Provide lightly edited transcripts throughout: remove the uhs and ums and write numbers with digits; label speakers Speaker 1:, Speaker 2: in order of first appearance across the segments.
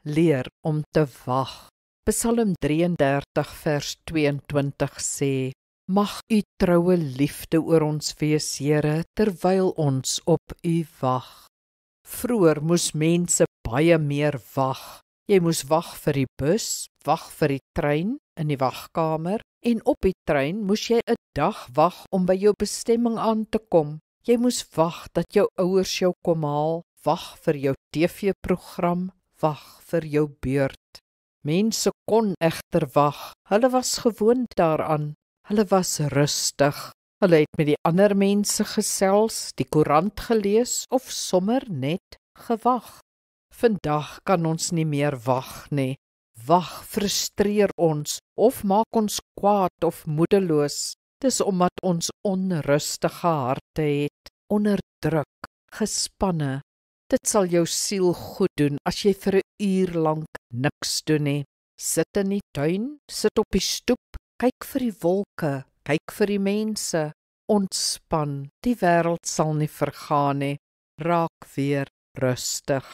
Speaker 1: leer om te wag. Psalm 33 vers 22 sê, mag u troue liefde oor ons wees, Here, terwyl ons op u wag. Vroeër moes mense baie meer wag. Jy moes wag vir die bus, wag vir die trein in die wagkamer, en op die trein moes jy 'n dag wag om by jou bestemming aan te kom. Jy moes wag dat jou ouers jou kom haal, wag vir jou TV-program, wag vir jou beurt. Mense kon egter wag, hulle was gewoond daaraan, hulle was rustig, hulle het met die ander mense gesels, die koerant gelees of sommer net gewag. Vandag kan ons nie meer wag nie. Wag frustreer ons of maak ons kwaad of moedeloos. Dis omdat ons onrustige harte het, onderdruk, gespanne. Dit sal jou siel goed doen as jy vir 'n uur lank niks doen nie. Sit in die tuin, sit op die stoep, kyk vir die wolke, kyk vir die mense. Ontspan, die wêreld sal nie vergaan nie. Raak weer rustig.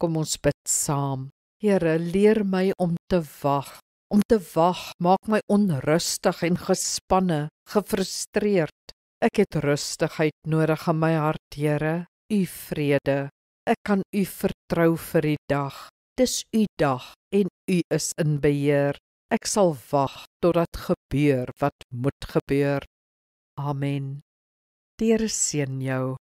Speaker 1: Kom ons bid saam. Here, leer my om te wag. Om te wag maak my onrustig en gespanne, gefrustreerd. Ek het rustigheid nodig in my hart, Here, u vrede. Ek kan u vertrou vir die dag. Dis u dag en u is in beheer. Ek sal wag totdat gebeur wat moet gebeur. Amen. Die Here seën jou.